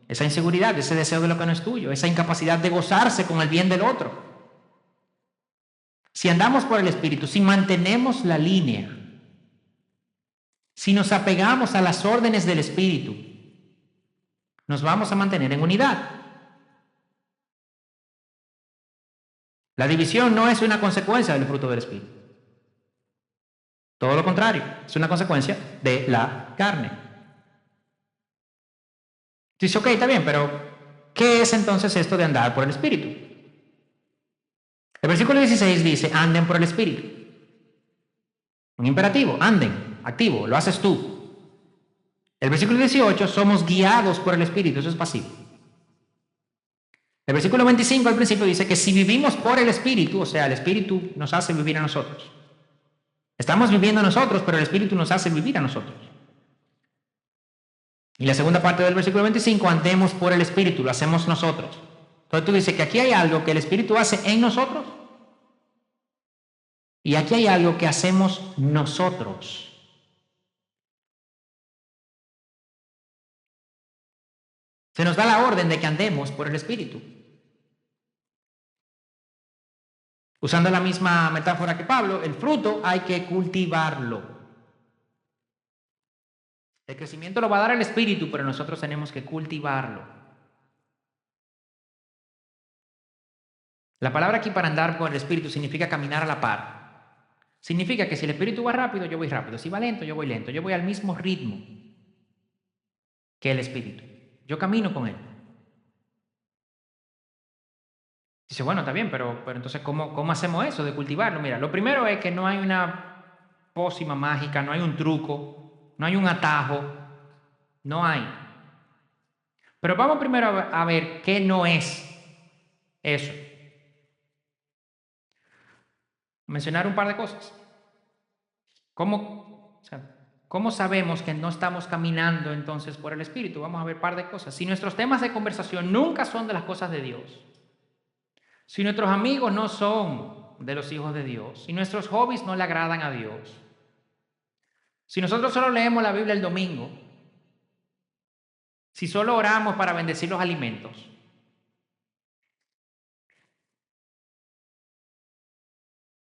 Esa inseguridad, ese deseo de lo que no es tuyo, esa incapacidad de gozarse con el bien del otro. Si andamos por el Espíritu, si mantenemos la línea, si nos apegamos a las órdenes del Espíritu, nos vamos a mantener en unidad. La división no es una consecuencia del fruto del Espíritu. Todo lo contrario, es una consecuencia de la carne. Dice, ok, está bien, pero ¿qué es entonces esto de andar por el Espíritu? El versículo 16 dice, anden por el Espíritu. Un imperativo, anden, activo, lo haces tú. El versículo 18, somos guiados por el Espíritu, eso es pasivo. El versículo 25 al principio dice que si vivimos por el Espíritu, o sea, el Espíritu nos hace vivir a nosotros. Estamos viviendo nosotros, pero el Espíritu nos hace vivir a nosotros. Y la segunda parte del versículo 25, andemos por el Espíritu, lo hacemos nosotros. Entonces tú dices que aquí hay algo que el Espíritu hace en nosotros y aquí hay algo que hacemos nosotros. Se nos da la orden de que andemos por el Espíritu. Usando la misma metáfora que Pablo, el fruto hay que cultivarlo. El crecimiento lo va a dar el Espíritu, pero nosotros tenemos que cultivarlo. La palabra aquí para andar por el Espíritu significa caminar a la par. Significa que si el Espíritu va rápido, yo voy rápido. Si va lento, yo voy lento. Yo voy al mismo ritmo que el Espíritu. Yo camino con él. Dice, bueno, está bien, pero entonces, ¿cómo hacemos eso de cultivarlo? Mira, lo primero es que no hay una pócima mágica, no hay un truco, no hay un atajo, no hay. Pero vamos primero a ver qué no es eso. Mencionar un par de cosas. ¿Cómo sabemos que no estamos caminando entonces por el Espíritu? Vamos a ver un par de cosas. Si nuestros temas de conversación nunca son de las cosas de Dios, si nuestros amigos no son de los hijos de Dios, si nuestros hobbies no le agradan a Dios, si nosotros solo leemos la Biblia el domingo, si solo oramos para bendecir los alimentos,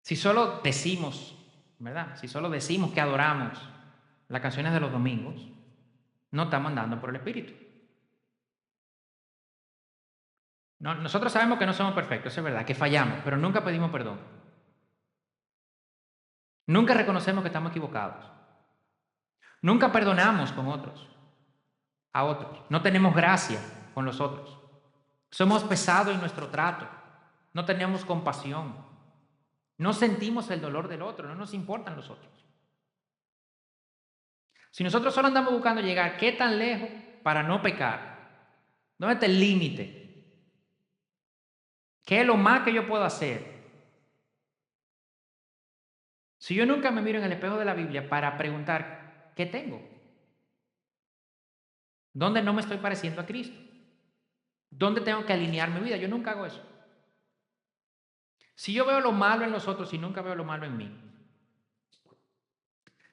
si solo decimos, ¿verdad? Si solo decimos que adoramos las canciones de los domingos, no estamos andando por el Espíritu. No, nosotros sabemos que no somos perfectos, es verdad, que fallamos, pero nunca pedimos perdón. Nunca reconocemos que estamos equivocados. Nunca perdonamos a otros. No tenemos gracia con los otros. Somos pesados en nuestro trato. No tenemos compasión. No sentimos el dolor del otro, no nos importan los otros. Si nosotros solo andamos buscando llegar, ¿qué tan lejos para no pecar? ¿Dónde está el límite? ¿Qué es lo más que yo puedo hacer? Si yo nunca me miro en el espejo de la Biblia para preguntar, ¿qué tengo? ¿Dónde no me estoy pareciendo a Cristo? ¿Dónde tengo que alinear mi vida? Yo nunca hago eso. Si yo veo lo malo en los otros y nunca veo lo malo en mí,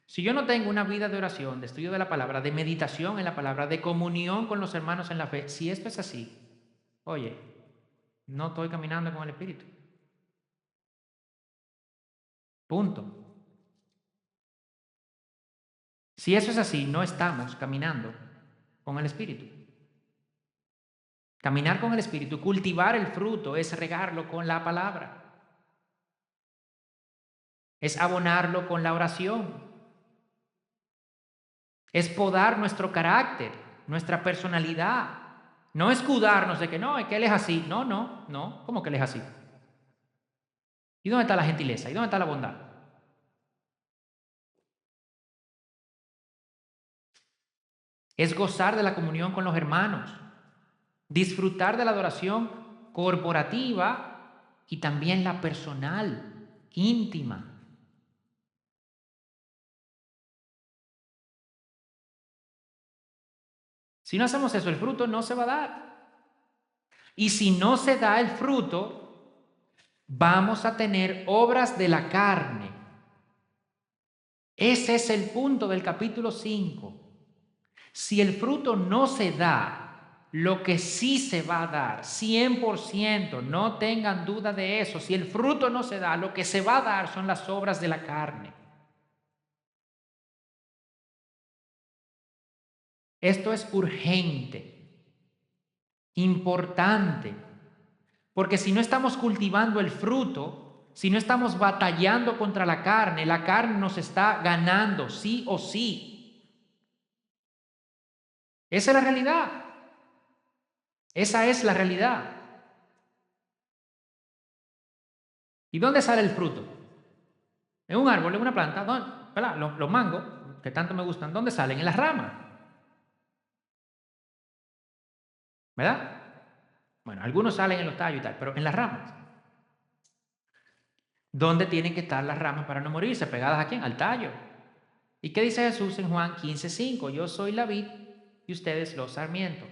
si yo no tengo una vida de oración, de estudio de la palabra, de meditación en la palabra, de comunión con los hermanos en la fe, si esto es así, oye, no estoy caminando con el Espíritu. Punto. Si eso es así, no estamos caminando con el Espíritu. Caminar con el Espíritu, cultivar el fruto, es regarlo con la palabra. Es abonarlo con la oración. Es podar nuestro carácter, nuestra personalidad. No escudarnos de que no, es que él es así. No, ¿cómo que él es así? ¿Y dónde está la gentileza? ¿Y dónde está la bondad? Es gozar de la comunión con los hermanos, disfrutar de la adoración corporativa y también la personal, íntima. Si no hacemos eso, el fruto no se va a dar. Y si no se da el fruto, vamos a tener obras de la carne. Ese es el punto del capítulo 5. Si el fruto no se da, lo que sí se va a dar, 100%, no tengan duda de eso, si el fruto no se da, lo que se va a dar son las obras de la carne. Esto es urgente, importante, porque si no estamos cultivando el fruto, si no estamos batallando contra la carne nos está ganando, sí o sí. Esa es la realidad. Esa es la realidad. ¿Y dónde sale el fruto? En un árbol, en una planta, ¿verdad? Los mangos, que tanto me gustan, ¿dónde salen? En las ramas, ¿verdad? Bueno, algunos salen en los tallos y tal, pero en las ramas. ¿Dónde tienen que estar las ramas para no morirse? ¿Pegadas a quién? Al tallo. ¿Y qué dice Jesús en Juan 15:5? Yo soy la vid y ustedes los sarmientos.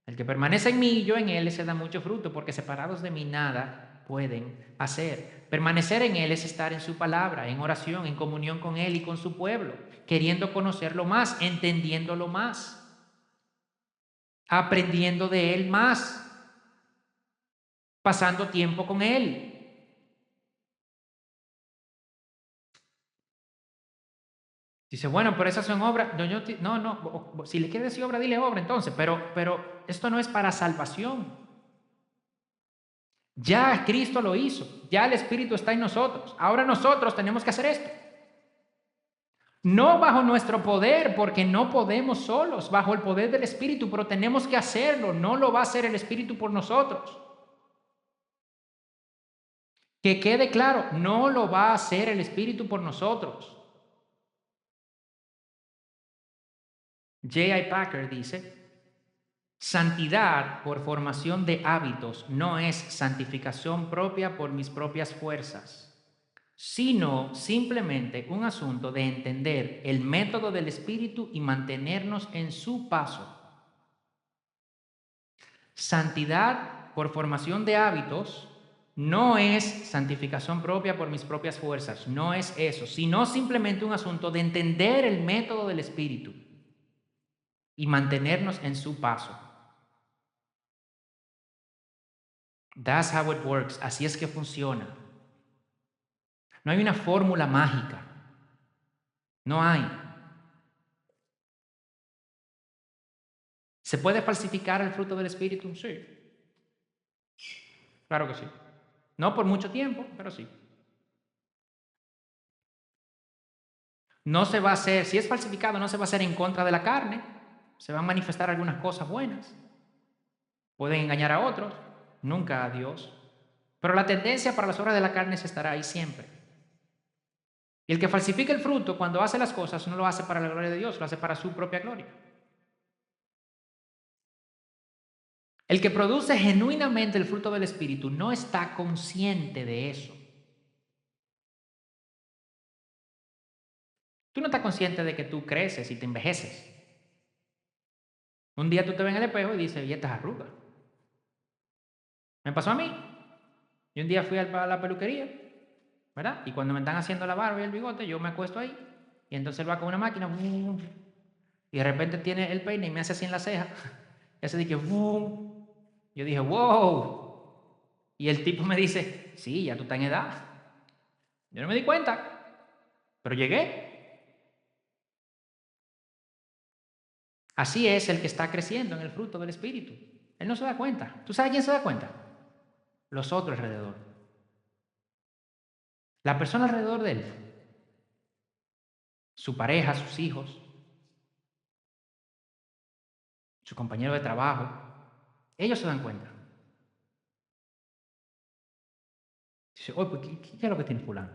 El que permanece en mí y yo en él, ese da mucho fruto, porque separados de mí nada pueden hacer. Permanecer en él es estar en su palabra, en oración, en comunión con él y con su pueblo, queriendo conocerlo más, entendiéndolo más, aprendiendo de él más, pasando tiempo con él. Dice, bueno, pero esas son obras. No, si le quiere decir obra, dile obra entonces, pero esto no es para salvación. Ya Cristo lo hizo, ya el Espíritu está en nosotros. Ahora nosotros tenemos que hacer esto. No bajo nuestro poder, porque no podemos solos, bajo el poder del Espíritu, pero tenemos que hacerlo. No lo va a hacer el Espíritu por nosotros. Que quede claro, no lo va a hacer el Espíritu por nosotros. J.I. Packer dice, santidad por formación de hábitos no es santificación propia por mis propias fuerzas, sino simplemente un asunto de entender el método del Espíritu y mantenernos en su paso. Santidad por formación de hábitos no es santificación propia por mis propias fuerzas, no es eso, sino simplemente un asunto de entender el método del Espíritu y mantenernos en su paso. That's how it works. Así es que funciona. No hay una fórmula mágica. No hay. ¿Se puede falsificar el fruto del Espíritu? Sí. Claro que sí. No por mucho tiempo, pero sí. No se va a hacer, si es falsificado, no se va a hacer en contra de la carne. Se van a manifestar algunas cosas buenas. Pueden engañar a otros, nunca a Dios. Pero la tendencia para las obras de la carne se estará ahí siempre. Y el que falsifica el fruto cuando hace las cosas no lo hace para la gloria de Dios, lo hace para su propia gloria. El que produce genuinamente el fruto del Espíritu no está consciente de eso. Tú no estás consciente de que tú creces y te envejeces. Un día tú te ves en el espejo y dices, ¿y estas arrugas? Me pasó a mí. Yo un día fui a la peluquería, ¿verdad? Y cuando me están haciendo la barba y el bigote, yo me acuesto ahí. Y entonces él va con una máquina, y de repente tiene el peine y me hace así en la ceja. Y hace de que, yo dije, wow. Y el tipo me dice, sí, ya tú estás en edad. Yo no me di cuenta, pero llegué. Así es el que está creciendo en el fruto del Espíritu. Él no se da cuenta. ¿Tú sabes quién se da cuenta? Los otros alrededor. La persona alrededor de él. Su pareja, sus hijos, su compañero de trabajo. Ellos se dan cuenta. Dice, oye, pues, ¿qué es lo que tiene fulano?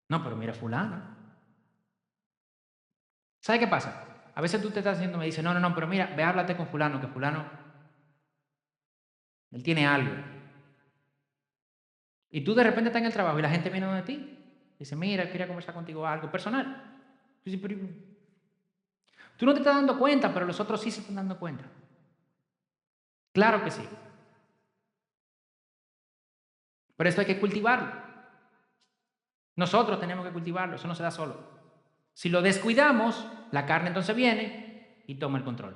No, pero mira fulano. ¿Sabe qué pasa? A veces tú te estás haciendo, me dice, no, pero mira, ve, háblate con fulano, que fulano, él tiene algo. Y tú de repente estás en el trabajo y la gente viene donde ti. Dice, mira, quería conversar contigo algo personal. Dice, pero tú no te estás dando cuenta, pero los otros sí se están dando cuenta. Claro que sí. Pero esto hay que cultivarlo. Nosotros tenemos que cultivarlo, eso no se da solo. Si lo descuidamos, la carne entonces viene y toma el control.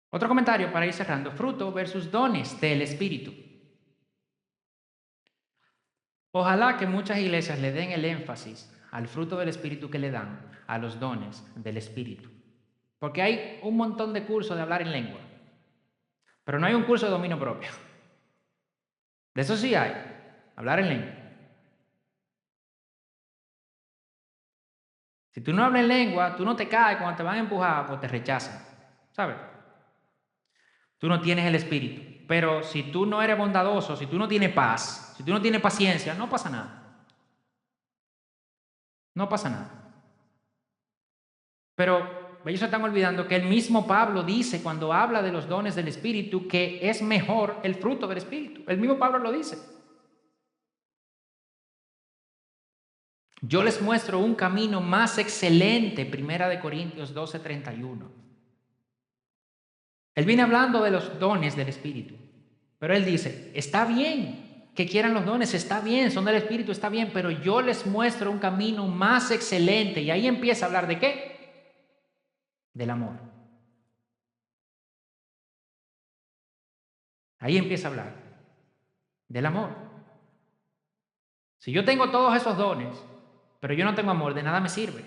Otro comentario para ir cerrando, fruto versus dones del Espíritu. Ojalá que muchas iglesias le den el énfasis al fruto del Espíritu que le dan a los dones del Espíritu. Porque hay un montón de cursos de hablar en lengua, pero no hay un curso de dominio propio. De eso sí hay, hablar en lengua. Si tú no hablas en lengua, tú no te caes cuando te van a empujar, pues te rechazan, ¿sabes? Tú no tienes el Espíritu. Pero si tú no eres bondadoso, si tú no tienes paz, si tú no tienes paciencia, no pasa nada. No pasa nada. Pero ellos se están olvidando que el mismo Pablo dice cuando habla de los dones del Espíritu que es mejor el fruto del Espíritu. El mismo Pablo lo dice. Yo les muestro un camino más excelente, 1 Corintios 12:31. Él viene hablando de los dones del Espíritu, pero él dice, está bien que quieran los dones, está bien, son del Espíritu, está bien, pero yo les muestro un camino más excelente. Y ahí empieza a hablar de ¿qué? Del amor. Ahí empieza a hablar del amor. Si yo tengo todos esos dones, pero yo no tengo amor, de nada me sirve.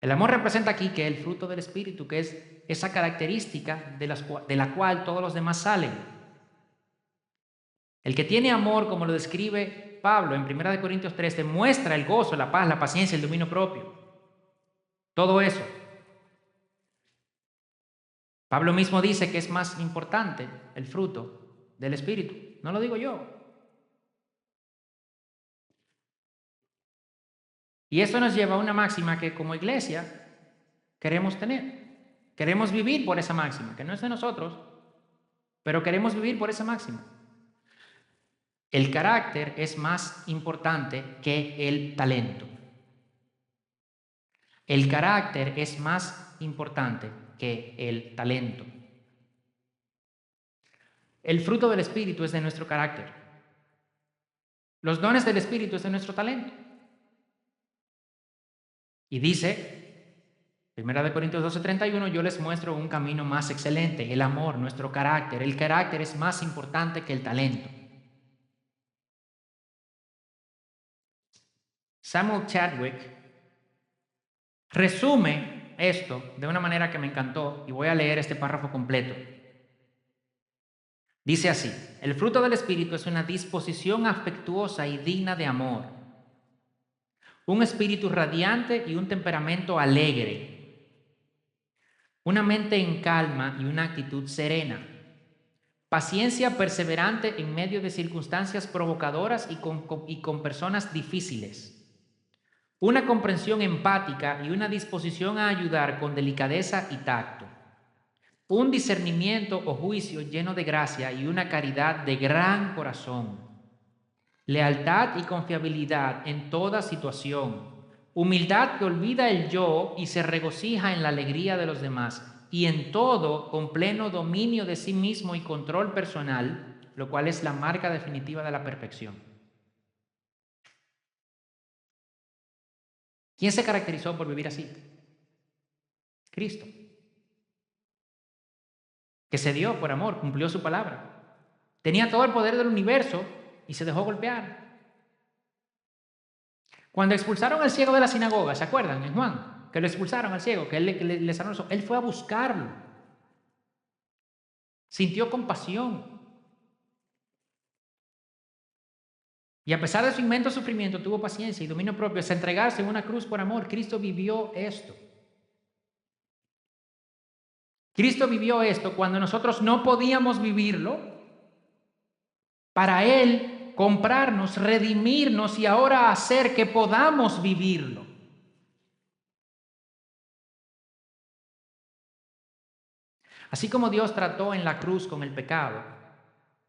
El amor representa aquí que el fruto del Espíritu, que es esa característica de la cual todos los demás salen. El que tiene amor, como lo describe Pablo en 1 Corintios 3, demuestra el gozo, la paz, la paciencia, el dominio propio. Todo eso. Pablo mismo dice que es más importante el fruto del Espíritu. No lo digo yo. Y eso nos lleva a una máxima que como iglesia queremos tener. Queremos vivir por esa máxima, que no es de nosotros, pero queremos vivir por esa máxima. El carácter es más importante que el talento. El carácter es más importante que el talento. El fruto del Espíritu es de nuestro carácter. Los dones del Espíritu es de nuestro talento. Y dice, 1 Corintios 12:31, yo les muestro un camino más excelente, el amor, nuestro carácter. El carácter es más importante que el talento. Samuel Chadwick resume esto de una manera que me encantó y voy a leer este párrafo completo. Dice así, el fruto del Espíritu es una disposición afectuosa y digna de amor, un espíritu radiante y un temperamento alegre, una mente en calma y una actitud serena, paciencia perseverante en medio de circunstancias provocadoras y con personas difíciles, una comprensión empática y una disposición a ayudar con delicadeza y tacto, un discernimiento o juicio lleno de gracia y una caridad de gran corazón, lealtad y confiabilidad en toda situación, humildad que olvida el yo y se regocija en la alegría de los demás, y en todo con pleno dominio de sí mismo y control personal, lo cual es la marca definitiva de la perfección. ¿Quién se caracterizó por vivir así? Cristo, que se dio por amor, cumplió su palabra. Tenía todo el poder del universo y se dejó golpear. Cuando expulsaron al ciego de la sinagoga, ¿se acuerdan? En Juan, que lo expulsaron al ciego, que él le sanó los ojos. Él fue a buscarlo. Sintió compasión. Y a pesar de su inmenso sufrimiento, tuvo paciencia y dominio propio. Es entregarse en una cruz por amor. Cristo vivió esto. Cristo vivió esto cuando nosotros no podíamos vivirlo. para Él comprarnos, redimirnos y ahora hacer que podamos vivirlo. Así como Dios trató en la cruz con el pecado,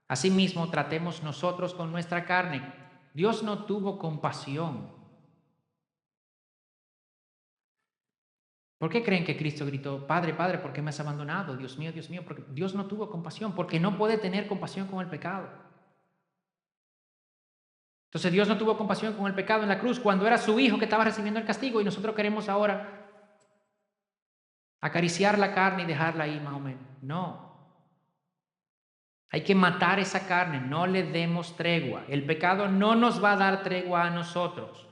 asimismo tratemos nosotros con nuestra carne. Dios no tuvo compasión. ¿Por qué creen que Cristo gritó, Padre, Padre, ¿por qué me has abandonado? Dios mío, porque Dios no tuvo compasión, porque no puede tener compasión con el pecado. Entonces Dios no tuvo compasión con el pecado en la cruz cuando era su hijo que estaba recibiendo el castigo y nosotros queremos ahora acariciar la carne y dejarla ahí más o menos. No. Hay que matar esa carne, no le demos tregua. El pecado no nos va a dar tregua a nosotros.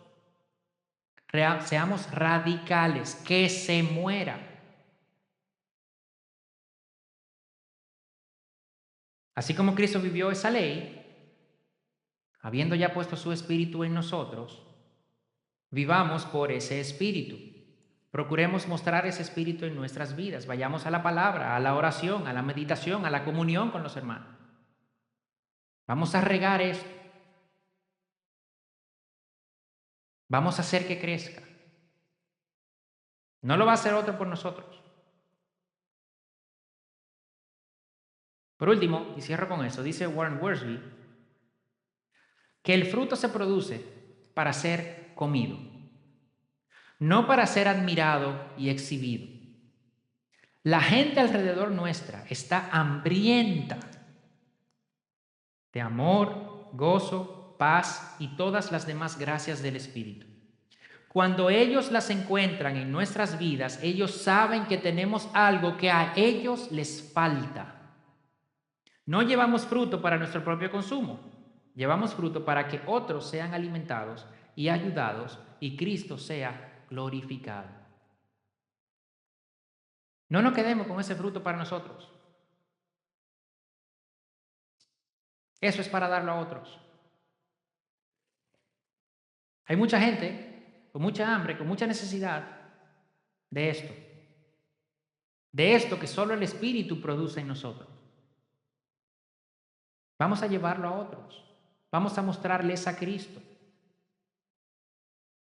Seamos radicales, que se muera. Así como Cristo vivió esa ley, habiendo ya puesto su espíritu en nosotros, vivamos por ese espíritu. Procuremos mostrar ese espíritu en nuestras vidas. Vayamos a la palabra, a la oración, a la meditación, a la comunión con los hermanos. Vamos a regar esto. Vamos a hacer que crezca. No lo va a hacer otro por nosotros. Por último, y cierro con eso, dice Warren Wiersbe que el fruto se produce para ser comido, no para ser admirado y exhibido. La gente alrededor nuestra está hambrienta de amor, gozo, paz y todas las demás gracias del Espíritu. Cuando ellos las encuentran en nuestras vidas, ellos saben que tenemos algo que a ellos les falta. No llevamos fruto para nuestro propio consumo, llevamos fruto para que otros sean alimentados y ayudados y Cristo sea glorificado. No nos quedemos con ese fruto para nosotros. Eso es para darlo a otros. Hay mucha gente con mucha hambre, con mucha necesidad de esto que solo el Espíritu produce en nosotros. Vamos a llevarlo a otros. Vamos a mostrarles a Cristo.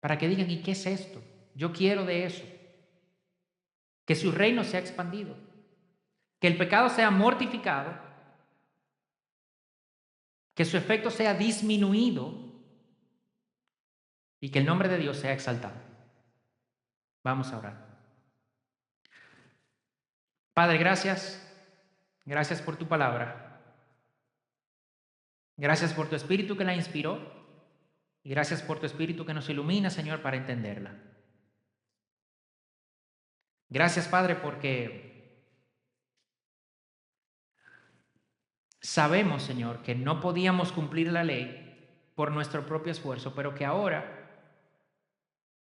Para que digan, ¿y qué es esto? Yo quiero de eso. Que su reino sea expandido. Que el pecado sea mortificado. Que su efecto sea disminuido. Y que el nombre de Dios sea exaltado. Vamos a orar. Padre, gracias. Gracias por tu palabra. Gracias por tu Espíritu que la inspiró. Y gracias por tu Espíritu que nos ilumina, Señor, para entenderla. Gracias, Padre, porque sabemos, Señor, que no podíamos cumplir la ley por nuestro propio esfuerzo, pero que ahora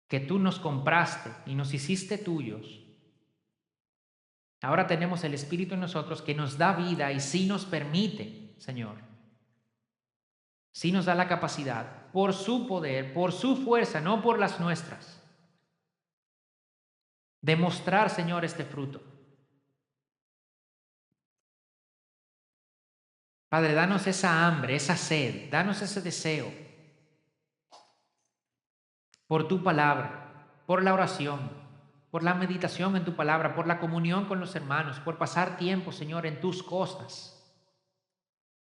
que tú nos compraste y nos hiciste tuyos, ahora tenemos el Espíritu en nosotros que nos da vida y sí nos permite, Señor, sí nos da la capacidad, por su poder, por su fuerza, no por las nuestras, de mostrar, Señor, este fruto. Padre, danos esa hambre, esa sed, danos ese deseo por tu palabra, por la oración, por la meditación en tu palabra, por la comunión con los hermanos, por pasar tiempo, Señor, en tus cosas,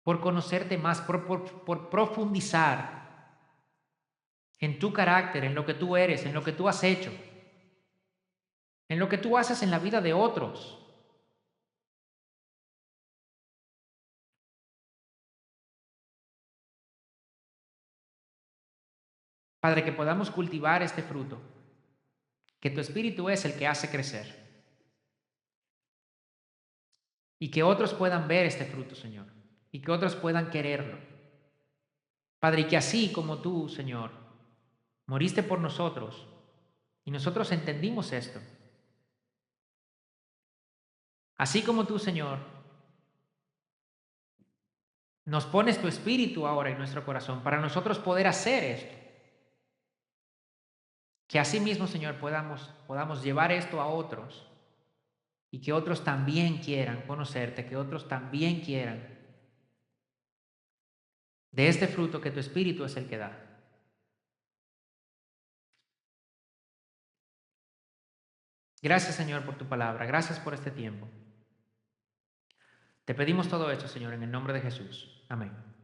por conocerte más, por profundizar en tu carácter, en lo que tú eres, en lo que tú has hecho, en lo que tú haces en la vida de otros. Padre, que podamos cultivar este fruto, que tu Espíritu es el que hace crecer y que otros puedan ver este fruto, Señor, y que otros puedan quererlo. Padre, y que así como tú, Señor, moriste por nosotros y nosotros entendimos esto, así como tú, Señor, nos pones tu Espíritu ahora en nuestro corazón para nosotros poder hacer esto. Que así mismo, Señor, podamos llevar esto a otros y que otros también quieran conocerte, que otros también quieran de este fruto que tu Espíritu es el que da. Gracias, Señor, por tu palabra. Gracias por este tiempo. Te pedimos todo esto, Señor, en el nombre de Jesús. Amén.